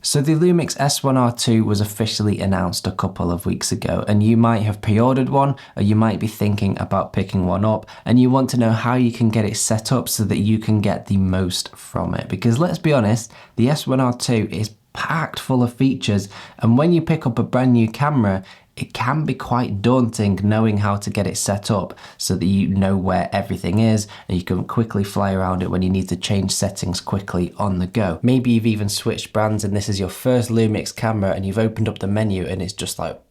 So the Lumix S1RII was officially announced a couple of weeks ago, and you might have pre-ordered one, or you might be thinking about picking one up, and you want to know how you can get it set up so that you can get the most from it. Because let's be honest, the S1RII is packed full of features, and when you pick up a brand new camera, it can be quite daunting knowing how to get it set up so that you know where everything is and you can quickly fly around it when you need to change settings quickly on the go. Maybe you've even switched brands and this is your first Lumix camera and you've opened up the menu and it's just like,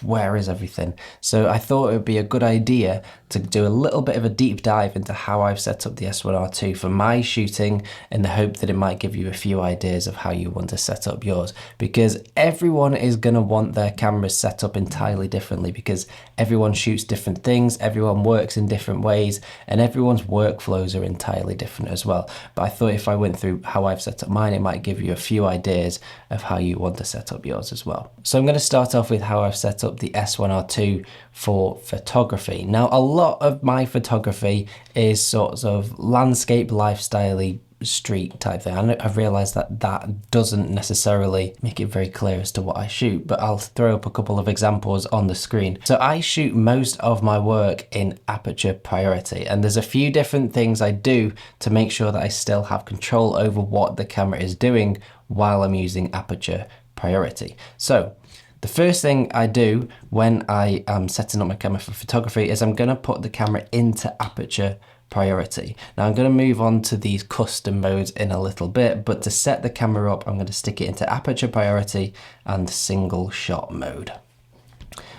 where is everything? So I thought it would be a good idea to do a little bit of a deep dive into how I've set up the S1RII for my shooting in the hope that it might give you a few ideas of how you want to set up yours, because everyone is going to want their cameras set up entirely differently because everyone shoots different things, everyone works in different ways, and everyone's workflows are entirely different as well. But I thought if I went through how I've set up mine, it might give you a few ideas of how you want to set up yours as well. So I'm going to start off with how I've set up the S1RII for photography. Now, a lot of my photography is sort of landscape, lifestyle-y, street type thing. I've realized that that doesn't necessarily make it very clear as to what I shoot, but I'll throw up a couple of examples on the screen. So I shoot most of my work in aperture priority, and there's a few different things I do to make sure that I still have control over what the camera is doing while I'm using aperture priority. So the first thing I do when I am setting up my camera for photography is I'm going to put the camera into aperture priority. Now I'm going to move on to these custom modes in a little bit, but to set the camera up, I'm going to stick it into aperture priority and single shot mode.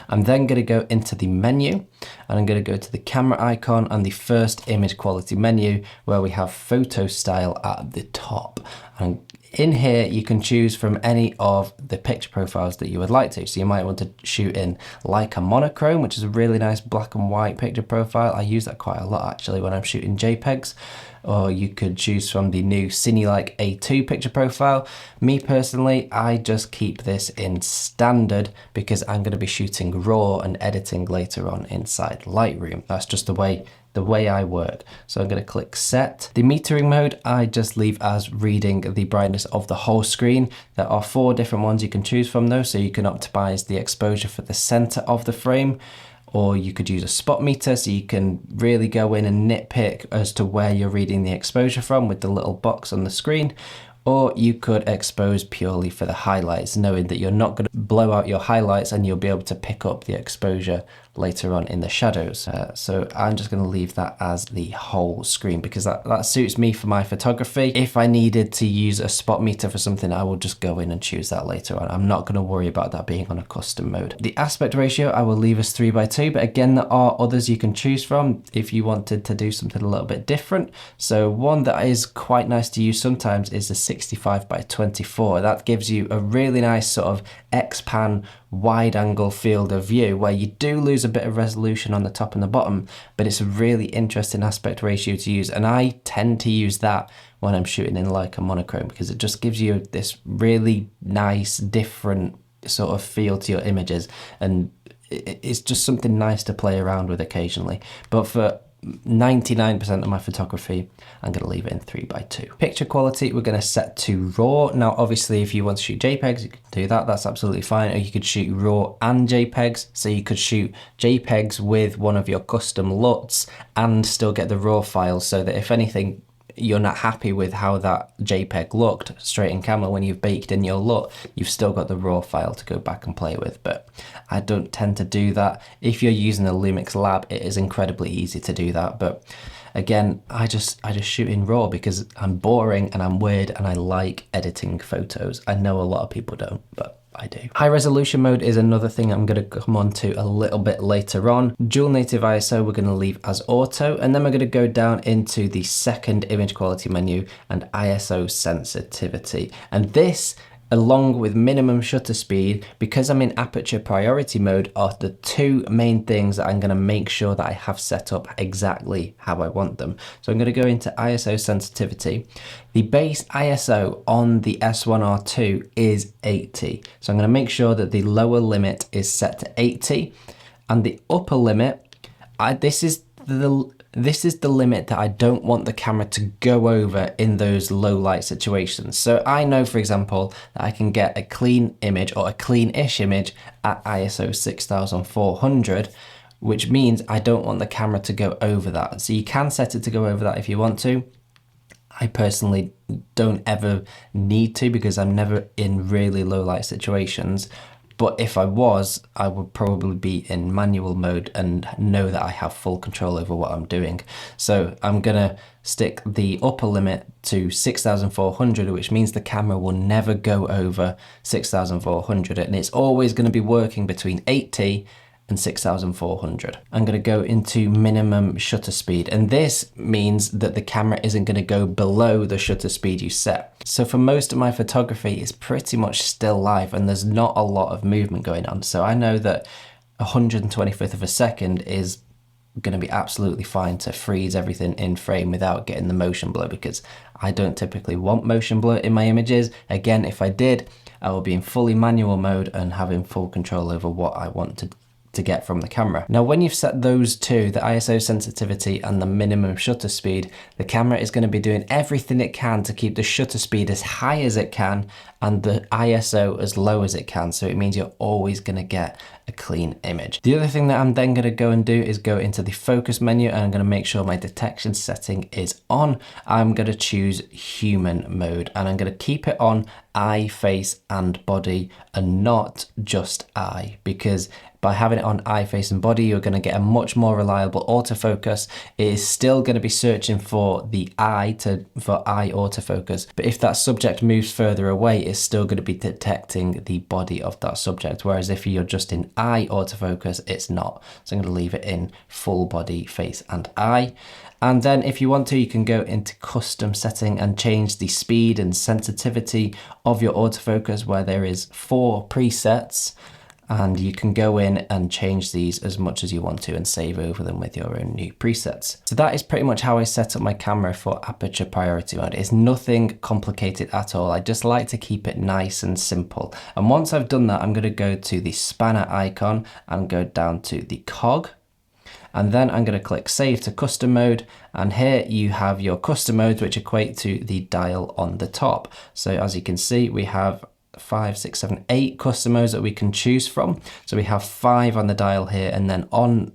I'm then going to go into the menu and I'm going to go to the camera icon and the first image quality menu where we have photo style at the top. And in here, you can choose from any of the picture profiles that you would like to. So you might want to shoot in Leica monochrome, which is a really nice black and white picture profile. I use that quite a lot actually when I'm shooting JPEGs. Or you could choose from the new Cinelike A2 picture profile. Me personally, I just keep this in standard because I'm going to be shooting RAW and editing later on inside Lightroom. That's just the way I work. So I'm going to click set. The metering mode, I just leave as reading the brightness of the whole screen. There are 4 different ones you can choose from though, so you can optimize the exposure for the center of the frame, or you could use a spot meter so you can really go in and nitpick as to where you're reading the exposure from with the little box on the screen. Or you could expose purely for the highlights, knowing that you're not going to blow out your highlights and you'll be able to pick up the exposure later on in the shadows. So I'm just going to leave that as the whole screen because that suits me for my photography. If I needed to use a spot meter for something, I will just go in and choose that later on. I'm not going to worry about that being on a custom mode. The aspect ratio I will leave as 3:2, but again, there are others you can choose from if you wanted to do something a little bit different. So one that is quite nice to use sometimes is the 65:24. That gives you a really nice sort of X-pan wide angle field of view where you do lose a bit of resolution on the top and the bottom, but it's a really interesting aspect ratio to use, and I tend to use that when I'm shooting in Leica monochrome because it just gives you this really nice different sort of feel to your images, and it's just something nice to play around with occasionally. But for 99% of my photography, I'm going to leave it in 3:2. Picture quality, we're going to set to RAW. Now, obviously, if you want to shoot JPEGs, you can do that. That's absolutely fine. Or you could shoot RAW and JPEGs. So you could shoot JPEGs with one of your custom LUTs and still get the RAW files so that if anything, you're not happy with how that JPEG looked straight in camera when you've baked in your LUT, you've still got the RAW file to go back and play with. But I don't tend to do that. If you're using a Lumix Lab, it is incredibly easy to do that. But again, I just shoot in RAW because I'm boring and I'm weird and I like editing photos. I know a lot of people don't, but I do. High resolution mode is another thing I'm going to come on to a little bit later on. Dual native ISO we're going to leave as auto, and then we're going to go down into the second image quality menu and ISO sensitivity. And this, along with minimum shutter speed, because I'm in aperture priority mode, are the 2 main things that I'm going to make sure that I have set up exactly how I want them. So I'm going to go into ISO sensitivity. The base ISO on the S1RII is 80. So I'm going to make sure that the lower limit is set to 80 and the upper limit, this is this is the limit that I don't want the camera to go over in those low light situations. So I know, for example, that I can get a clean image or a clean-ish image at ISO 6400, which means I don't want the camera to go over that. So you can set it to go over that if you want to. I personally don't ever need to because I'm never in really low light situations. But if I was, I would probably be in manual mode and know that I have full control over what I'm doing. So I'm gonna stick the upper limit to 6400, which means the camera will never go over 6400, and it's always gonna be working between 8T and 6400. I'm going to go into minimum shutter speed, and this means that the camera isn't going to go below the shutter speed you set. So for most of my photography, it's pretty much still live and there's not a lot of movement going on. So I know that 125th of a second is going to be absolutely fine to freeze everything in frame without getting the motion blur, because I don't typically want motion blur in my images. Again, if I did, I will be in fully manual mode and having full control over what I want to get from the camera. Now, when you've set those two, the ISO sensitivity and the minimum shutter speed, the camera is going to be doing everything it can to keep the shutter speed as high as it can and the ISO as low as it can. So it means you're always going to get a clean image. The other thing that I'm then going to go and do is go into the focus menu, and I'm going to make sure my detection setting is on. I'm going to choose human mode, and I'm going to keep it on eye, face and body and not just eye, because by having it on eye, face and body, you're going to get a much more reliable autofocus. It is still going to be searching for the eye for eye autofocus, but if that subject moves further away, it's still going to be detecting the body of that subject, whereas if you're just in eye autofocus, it's not. So I'm going to leave it in full body, face and eye. And then if you want to, you can go into custom setting and change the speed and sensitivity of your autofocus, where there is 4 presets, and you can go in and change these as much as you want to and save over them with your own new presets. So that is pretty much how I set up my camera for aperture priority mode. It's nothing complicated at all. I just like to keep it nice and simple. And once I've done that, I'm going to go to the spanner icon and go down to the cog. And then I'm going to click save to custom mode, and here you have your custom modes, which equate to the dial on the top. So as you can see, we have 5, 6, 7, 8 custom modes that we can choose from. So we have 5 on the dial here, and then on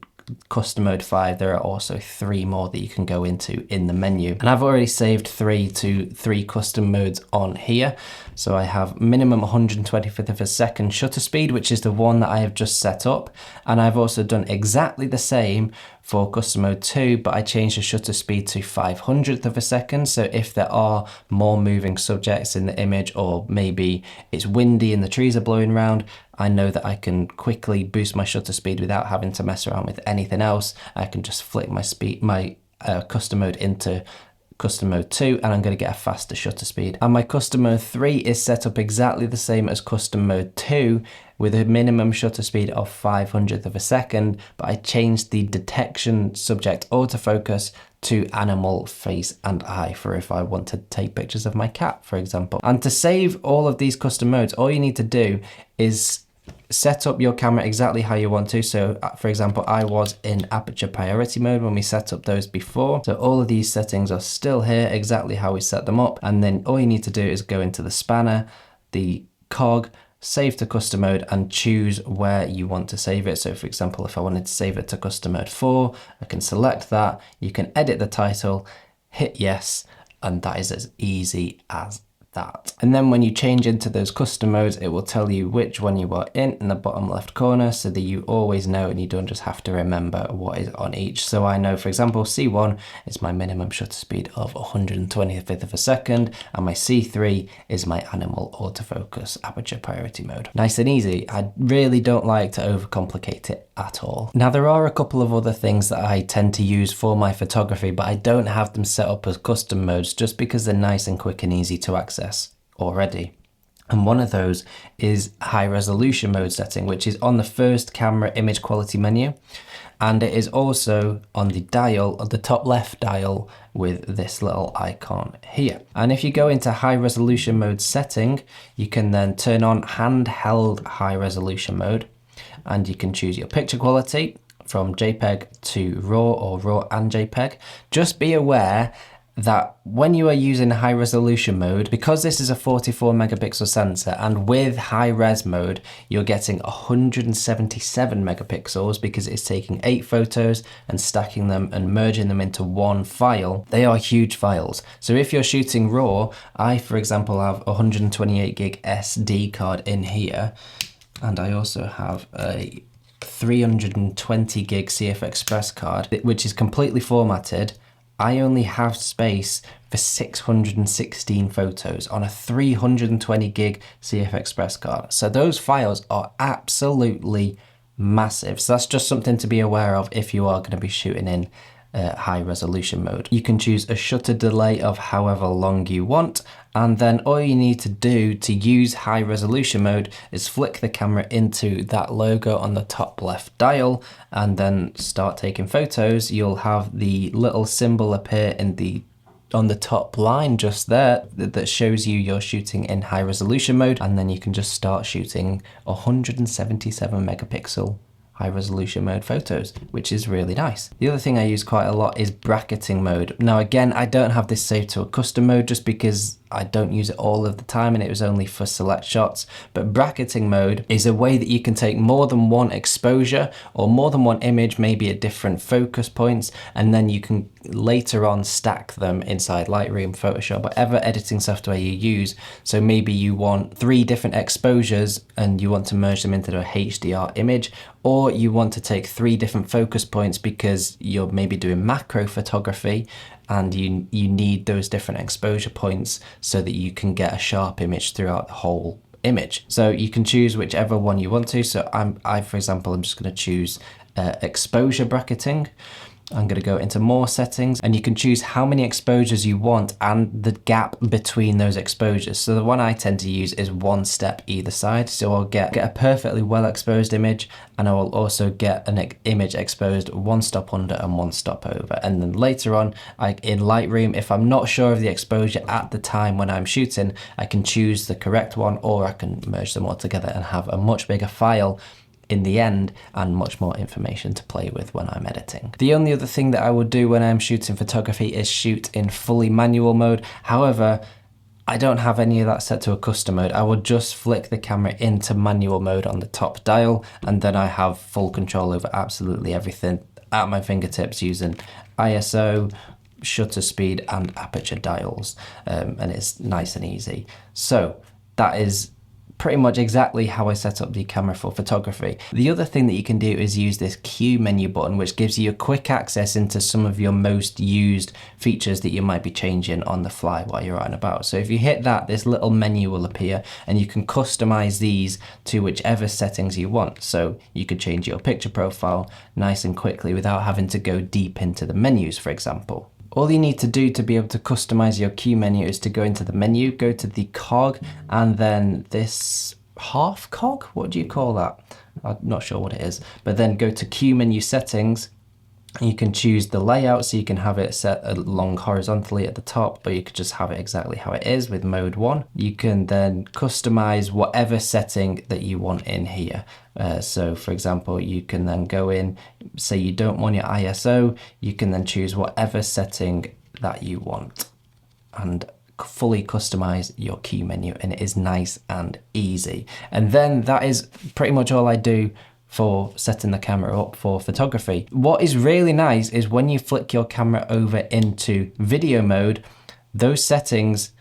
custom mode 5 there are also 3 more that you can go into in the menu, and I've already saved 3 to 3 custom modes on here. So I have minimum 125th of a second shutter speed, which is the one that I have just set up, and I've also done exactly the same for custom mode 2, but I changed the shutter speed to 500th of a second. So if there are more moving subjects in the image, or maybe it's windy and the trees are blowing around, I know that I can quickly boost my shutter speed without having to mess around with anything else. I can just flick my custom mode into custom mode 2 and I'm going to get a faster shutter speed. And my custom mode 3 is set up exactly the same as custom mode 2 with a minimum shutter speed of 500th of a second, but I changed the detection subject autofocus to animal, face and eye for if I want to take pictures of my cat, for example. And to save all of these custom modes, all you need to do is set up your camera exactly how you want to. So for example, I was in aperture priority mode when we set up those before. So all of these settings are still here exactly how we set them up. And then all you need to do is go into the spanner, the cog, save to custom mode and choose where you want to save it. So for example, if I wanted to save it to custom mode 4, I can select that. You can edit the title, hit yes, and that is as easy as that. And then when you change into those custom modes, it will tell you which one you are in the bottom left corner so that you always know and you don't just have to remember what is on each. So I know, for example, C1 is my minimum shutter speed of 125th of a second, and my C3 is my animal autofocus aperture priority mode. Nice and easy. I really don't like to overcomplicate it at all. Now there are a couple of other things that I tend to use for my photography, but I don't have them set up as custom modes just because they're nice and quick and easy to access already. And one of those is high resolution mode setting, which is on the first camera image quality menu, and it is also on the dial, on the top left dial with this little icon here. And if you go into high resolution mode setting, you can then turn on handheld high resolution mode, and you can choose your picture quality, from JPEG to RAW or RAW and JPEG. Just be aware that when you are using high resolution mode, because this is a 44 megapixel sensor, and with high res mode, you're getting 177 megapixels because it's taking 8 photos and stacking them and merging them into one file. They are huge files. So if you're shooting RAW, I, for example, have 128 gig SD card in here, and I also have a 320 gig CF Express card, which is completely formatted. I only have space for 616 photos on a 320 gig CF Express card. So those files are absolutely massive. So that's just something to be aware of if you are going to be shooting in high resolution mode. You can choose a shutter delay of however long you want, and then all you need to do to use high resolution mode is flick the camera into that logo on the top left dial and then start taking photos. You'll have the little symbol appear on the top line just there that shows you're shooting in high resolution mode, and then you can just start shooting 177 megapixel high resolution mode photos, which is really nice. The other thing I use quite a lot is bracketing mode. Now again, I don't have this saved to a custom mode just because I don't use it all of the time and it was only for select shots, but bracketing mode is a way that you can take more than one exposure or more than one image, maybe at different focus points, and then you can later on stack them inside Lightroom, Photoshop, whatever editing software you use. So maybe you want 3 different exposures and you want to merge them into a HDR image, or you want to take 3 different focus points because you're maybe doing macro photography and you need those different exposure points so that you can get a sharp image throughout the whole image. So you can choose whichever one you want to. So I for example, I'm just going to choose exposure bracketing. I'm going to go into more settings, and you can choose how many exposures you want and the gap between those exposures. So the one I tend to use is 1 step either side. So I'll get a perfectly well exposed image, and I will also get an image exposed 1 stop under and 1 stop over. And then later on, in Lightroom, if I'm not sure of the exposure at the time when I'm shooting, I can choose the correct one, or I can merge them all together and have a much bigger file in the end and much more information to play with when I'm editing. The only other thing that I would do when I'm shooting photography is shoot in fully manual mode. However, I don't have any of that set to a custom mode. I would just flick the camera into manual mode on the top dial, and then I have full control over absolutely everything at my fingertips using ISO, shutter speed and aperture dials, and it's nice and easy. So that is pretty much exactly how I set up the camera for photography. The other thing that you can do is use this Q menu button, which gives you a quick access into some of your most used features that you might be changing on the fly while you're out and about. So if you hit that, this little menu will appear and you can customize these to whichever settings you want. So you could change your picture profile nice and quickly without having to go deep into the menus, for example. All you need to do to be able to customize your Q menu is to go into the menu, go to the cog, and then this half cog, what do you call that? I'm not sure what it is, but then go to Q menu settings. You can choose the layout, so you can have it set along horizontally at the top, or you could just have it exactly how it is with mode 1. You can then customize whatever setting that you want in here. So for example, you can then go in, say you don't want your ISO, you can then choose whatever setting that you want and fully customize your key menu, and it is nice and easy. And then that is pretty much all I do for setting the camera up for photography. What is really nice is when you flick your camera over into video mode, those settings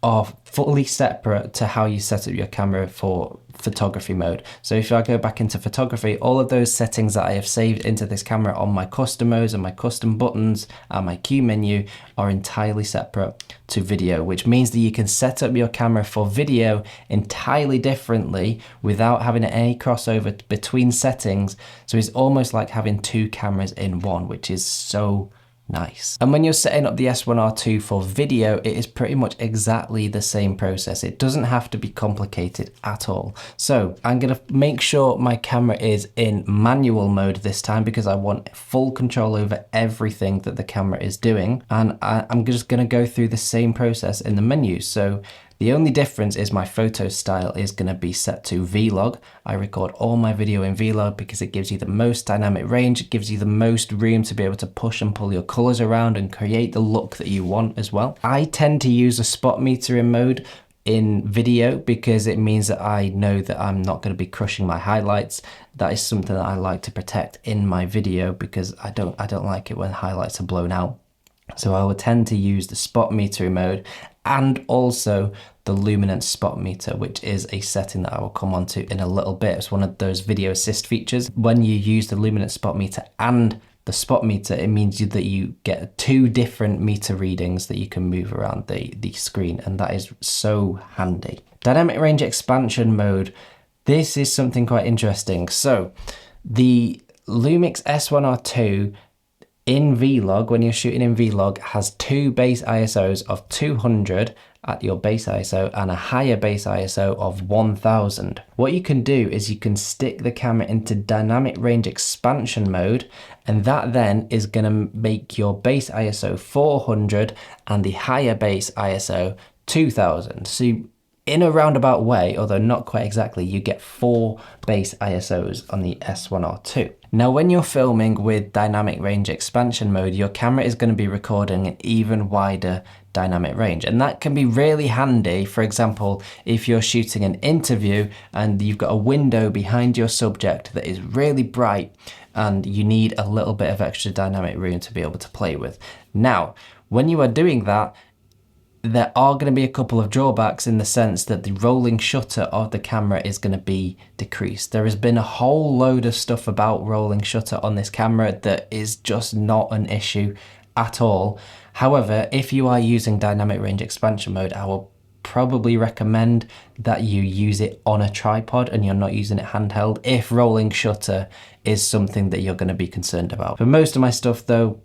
are fully separate to how you set up your camera for photography mode. So if I go back into photography, all of those settings that I have saved into this camera on my custom modes and my custom buttons and my Q menu are entirely separate to video, which means that you can set up your camera for video entirely differently without having any crossover between settings. So it's almost like having 2 cameras in one, which is so nice. And when you're setting up the S1R2 for video, it is pretty much exactly the same process. It doesn't have to be complicated at all. So I'm going to make sure my camera is in manual mode this time because I want full control over everything that the camera is doing. And I'm just going to go through the same process in the menu. So The only difference is my photo style is going to be set to Vlog. I record all my video in Vlog because it gives you the most dynamic range, it gives you the most room to be able to push and pull your colors around and create the look that you want as well. I tend to use a spot metering mode in video because it means that I know that I'm not going to be crushing my highlights. That is something that I like to protect in my video because I don't like it when highlights are blown out. So I will tend to use the spot metering mode and also the luminance spot meter, which is a setting that I will come on to in a little bit. It's one of those video assist features. When you use the luminance spot meter and the spot meter, it means that you get 2 different meter readings that you can move around the screen, and that is so handy. Dynamic range expansion mode. This is something quite interesting. So the Lumix S1RII in Vlog, when you're shooting in Vlog, has 2 base ISOs of 200 at your base ISO and a higher base ISO of 1000. What you can do is you can stick the camera into dynamic range expansion mode, and that then is going to make your base ISO 400 and the higher base ISO 2000. So in a roundabout way, although not quite exactly, you get 4 base ISOs on the S1RII. Now, when you're filming with dynamic range expansion mode, your camera is going to be recording an even wider dynamic range, and that can be really handy. For example, if you're shooting an interview and you've got a window behind your subject that is really bright and you need a little bit of extra dynamic room to be able to play with. Now, when you are doing that, there are going to be a couple of drawbacks in the sense that the rolling shutter of the camera is going to be decreased. There has been a whole load of stuff about rolling shutter on this camera that is just not an issue at all. However, if you are using dynamic range expansion mode, I will probably recommend that you use it on a tripod and you're not using it handheld if rolling shutter is something that you're going to be concerned about. For most of my stuff though,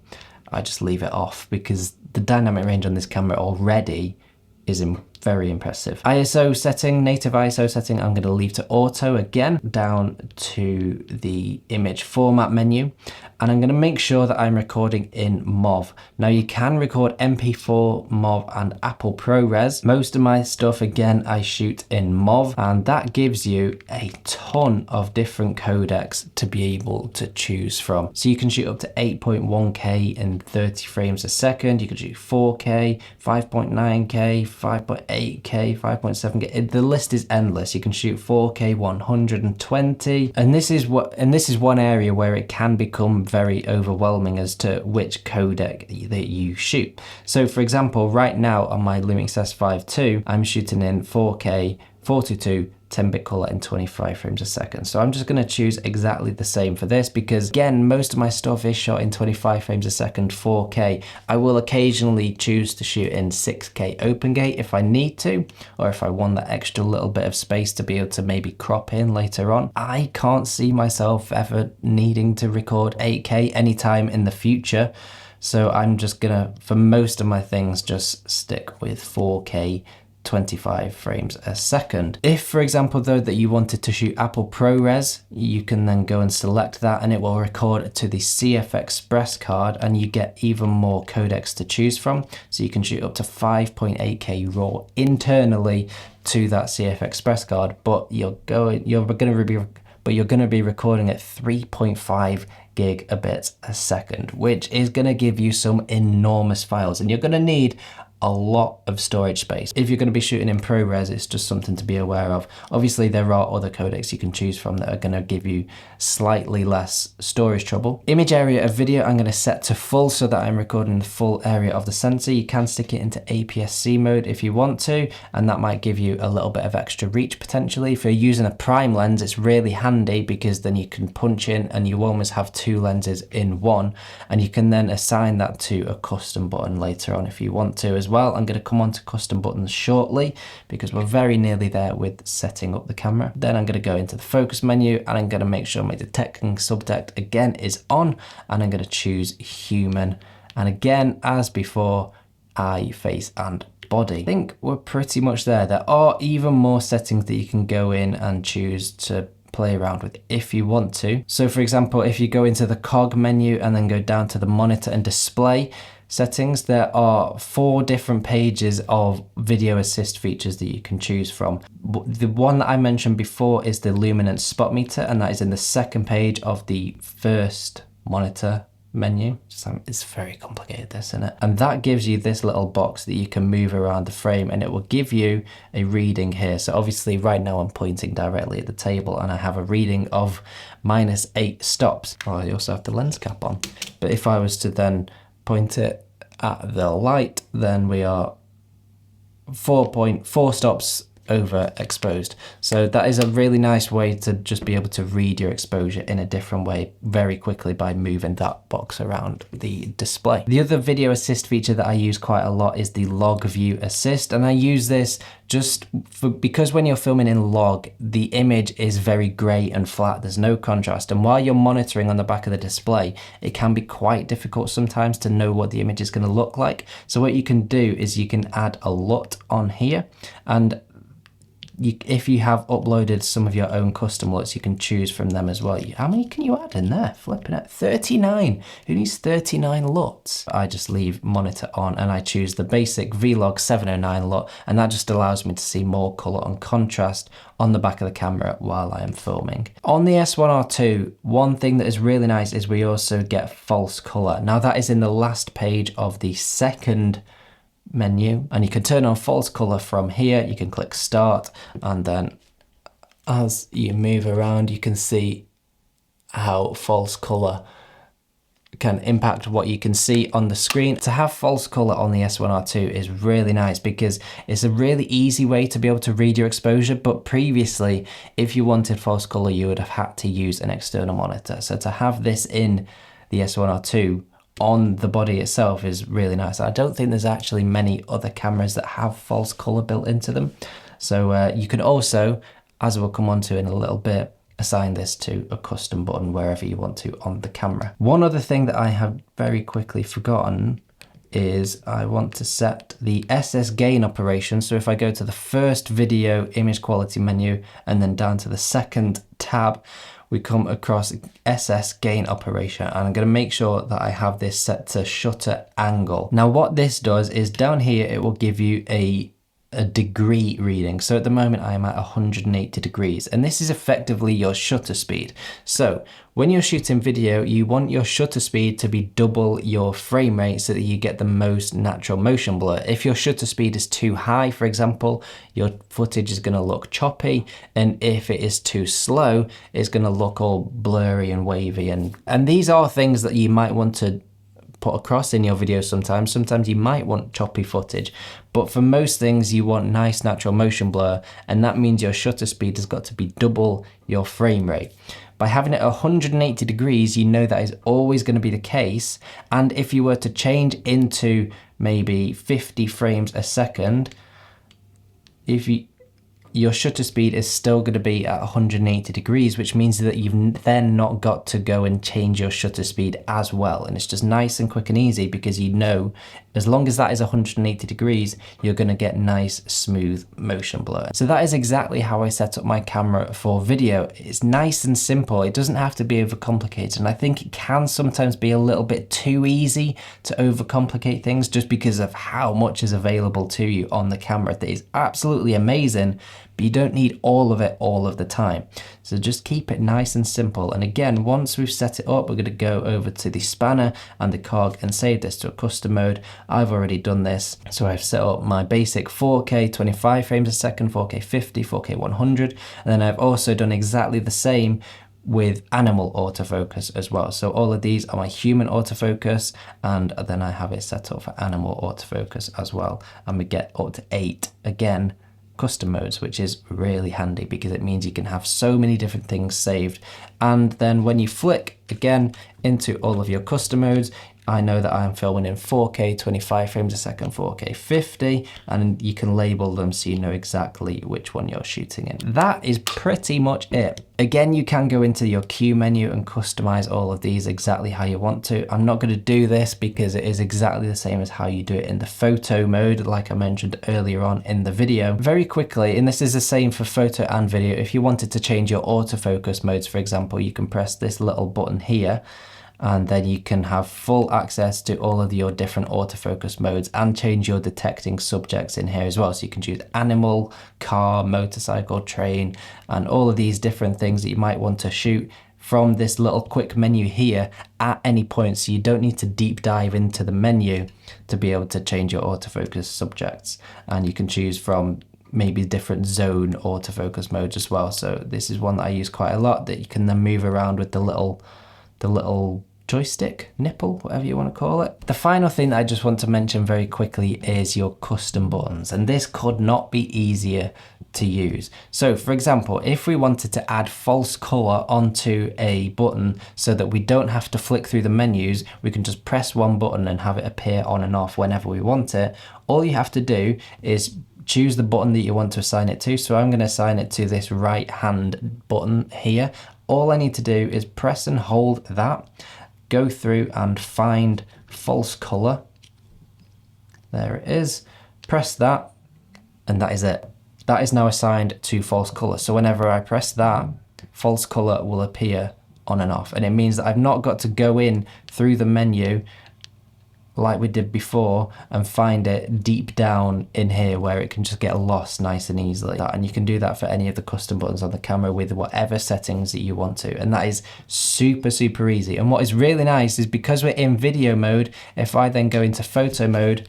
I just leave it off because the dynamic range on this camera already is very impressive. ISO setting, native ISO setting, I'm going to leave to auto again, down to the image format menu, and I'm going to make sure that I'm recording in MOV. Now you can record MP4, MOV and Apple ProRes. Most of my stuff, again, I shoot in MOV, and that gives you a ton of different codecs to be able to choose from. So you can shoot up to 8.1K in 30 frames a second, you can shoot 4K, 5.9K, 5.8K, 5.7K. The list is endless. You can shoot 4K 120, and this is one area where it can become very overwhelming as to which codec that you shoot. So for example, right now on my Lumix S1RII, I'm shooting in 4K 422 10-bit color in 25 frames a second. So I'm just going to choose exactly the same for this because, again, most of my stuff is shot in 25 frames a second 4K. I will occasionally choose to shoot in 6K open gate if I need to, or if I want that extra little bit of space to be able to maybe crop in later on. I can't see myself ever needing to record 8K anytime in the future. So I'm just gonna, for most of my things, just stick with 4K 25 frames a second. If, for example, though, that you wanted to shoot Apple ProRes, you can then go and select that and it will record to the CF Express card, and you get even more codecs to choose from. So you can shoot up to 5.8K RAW internally to that CF Express card, but you're going to be recording at 3.5 gigabits a second, which is going to give you some enormous files, and you're going to need a lot of storage space. If you're going to be shooting in ProRes, it's just something to be aware of. Obviously, there are other codecs you can choose from that are going to give you slightly less storage trouble. Image area of video, I'm going to set to full so that I'm recording the full area of the sensor. You can stick it into APS-C mode if you want to, and that might give you a little bit of extra reach potentially. If you're using a prime lens, it's really handy because then you can punch in and you almost have 2 lenses in one, and you can then assign that to a custom button later on if you want to as well. I'm going to come on to custom buttons shortly because we're very nearly there with setting up the camera. Then I'm going to go into the focus menu and I'm going to make sure my detecting subject again is on, and I'm going to choose human, and again, as before, eye, face and body. I think we're pretty much there. There are even more settings that you can go in and choose to play around with if you want to. So for example, if you go into the cog menu and then go down to the monitor and display, settings, there are 4 different pages of video assist features that you can choose from. The one that I mentioned before is the luminance spot meter, and that is in the second page of the first monitor menu. It's very complicated, this, isn't it? And that gives you this little box that you can move around the frame, and it will give you a reading here. So obviously right now I'm pointing directly at the table and I have a reading of -8 stops. Oh, I also have the lens cap on. But if I was to then point it at the light, then we are 4.4 stops overexposed. So that is a really nice way to just be able to read your exposure in a different way very quickly by moving that box around the display. The other video assist feature that I use quite a lot is the log view assist, and I use this just because when you're filming in log, the image is very grey and flat, there's no contrast, and while you're monitoring on the back of the display, it can be quite difficult sometimes to know what the image is going to look like. So what you can do is you can add a LUT on here, and if you have uploaded some of your own custom LUTs, you can choose from them as well. How many can you add in there? Flipping it, 39. Who needs 39 LUTs? I just leave monitor on and I choose the basic Vlog 709 LUT, and that just allows me to see more color and contrast on the back of the camera while I am filming. On the S1R2, one thing that is really nice is we also get false color. Now that is in the last page of the second menu, and you can turn on false color from here. You can click start, and then as you move around you can see how false color can impact what you can see on the screen. To have false color on the S1R2 is really nice because it's a really easy way to be able to read your exposure, but previously if you wanted false color you would have had to use an external monitor. So to have this in the S1R2 on the body itself is really nice. I don't think there's actually many other cameras that have false color built into them. So you can also, as we'll come on to in a little bit, assign this to a custom button wherever you want to on the camera. One other thing that I have very quickly forgotten is I want to set the SS gain operation. So if I go to the first video image quality menu and then down to the second tab, we come across SS gain operation, and I'm going to make sure that I have this set to shutter angle. Now what this does is down here it will give you a degree reading. So at the moment I am at 180 degrees, and this is effectively your shutter speed. So when you're shooting video, you want your shutter speed to be double your frame rate so that you get the most natural motion blur. If your shutter speed is too high, for example, your footage is going to look choppy, and if it is too slow, it's going to look all blurry and wavy. And these are things that you might want to put across in your videos sometimes. Sometimes you might want choppy footage, but for most things you want nice natural motion blur, and that means your shutter speed has got to be double your frame rate. By having it 180 degrees, you know that is always going to be the case, and if you were to change into maybe 50 frames a second, your shutter speed is still going to be at 180 degrees, which means that you've then not got to go and change your shutter speed as well. And it's just nice and quick and easy because you know as long as that is 180 degrees, you're going to get nice, smooth motion blur. So that is exactly how I set up my camera for video. It's nice and simple. It doesn't have to be overcomplicated. And I think it can sometimes be a little bit too easy to overcomplicate things just because of how much is available to you on the camera. That is absolutely amazing, but you don't need all of it all of the time. So just keep it nice and simple. And again, once we've set it up, we're going to go over to the spanner and the cog and save this to a custom mode. I've already done this. So I've set up my basic 4K 25 frames a second, 4K 50, 4K 100. And then I've also done exactly the same with animal autofocus as well. So all of these are my human autofocus, and then I have it set up for animal autofocus as well. And we get up to 8, again, custom modes, which is really handy because it means you can have so many different things saved. And then when you flick again into all of your custom modes, I know that I'm filming in 4K 25 frames a second, 4K 50, and you can label them so you know exactly which one you're shooting in. That is pretty much it. Again, you can go into your Q menu and customize all of these exactly how you want to. I'm not going to do this because it is exactly the same as how you do it in the photo mode, like I mentioned earlier on in the video. Very quickly, and this is the same for photo and video, if you wanted to change your autofocus modes, for example, you can press this little button here, and then you can have full access to all of your different autofocus modes and change your detecting subjects in here as well. So you can choose animal, car, motorcycle, train, and all of these different things that you might want to shoot from this little quick menu here at any point. So you don't need to deep dive into the menu to be able to change your autofocus subjects. And you can choose from maybe different zone autofocus modes as well. So this is one that I use quite a lot, that you can then move around with the little joystick, nipple, whatever you want to call it. The final thing that I just want to mention very quickly is your custom buttons, and this could not be easier to use. So for example, if we wanted to add false color onto a button so that we don't have to flick through the menus, we can just press one button and have it appear on and off whenever we want it. All you have to do is choose the button that you want to assign it to. So I'm going to assign it to this right hand button here. All I need to do is press and hold that, go through and find false color. There it is. Press that, and that is it. That is now assigned to false color. So whenever I press that, false color will appear on and off. And it means that I've not got to go in through the menu like we did before and find it deep down in here where it can just get lost nice and easily. And you can do that for any of the custom buttons on the camera with whatever settings that you want to. And that is super, super easy. And what is really nice is because we're in video mode, if I then go into photo mode,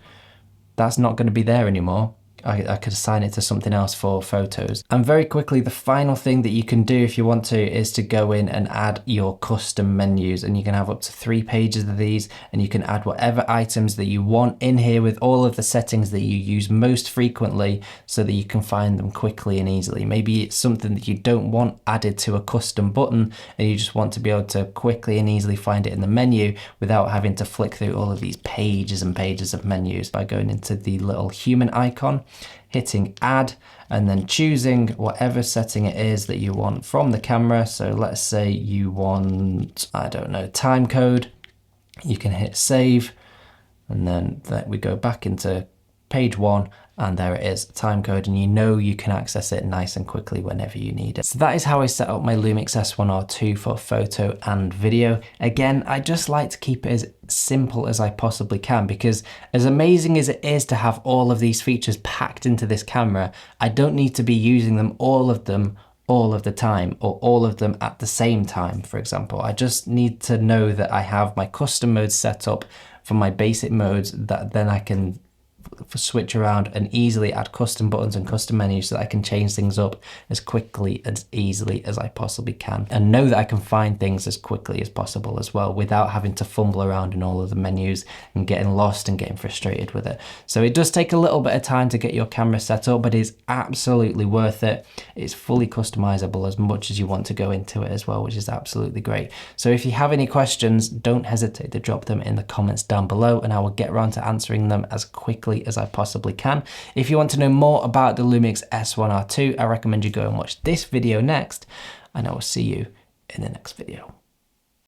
that's not going to be there anymore. I could assign it to something else for photos. And very quickly, the final thing that you can do if you want to is to go in and add your custom menus, and you can have up to 3 pages of these, and you can add whatever items that you want in here with all of the settings that you use most frequently so that you can find them quickly and easily. Maybe it's something that you don't want added to a custom button and you just want to be able to quickly and easily find it in the menu without having to flick through all of these pages and pages of menus. By going into the little human icon, hitting add, and then choosing whatever setting it is that you want from the camera. So let's say you want, I don't know, time code. You can hit save, and then we go back into page 1, and there it is, time code, and you know you can access it nice and quickly whenever you need it. So that is how I set up my Lumix S1RII for photo and video. Again, I just like to keep it as simple as I possibly can, because as amazing as it is to have all of these features packed into this camera, I don't need to be using them all of the time, or all of them at the same time, for example. I just need to know that I have my custom modes set up for my basic modes, that then I can switch around and easily add custom buttons and custom menus so that I can change things up as quickly and as easily as I possibly can, and know that I can find things as quickly as possible as well without having to fumble around in all of the menus and getting lost and getting frustrated with it. So it does take a little bit of time to get your camera set up, but it's absolutely worth it. It's fully customizable as much as you want to go into it as well, which is absolutely great. So if you have any questions, don't hesitate to drop them in the comments down below, and I will get around to answering them as quickly as I possibly can. If you want to know more about the Lumix S1RII, I recommend you go and watch this video next, and I will see you in the next video.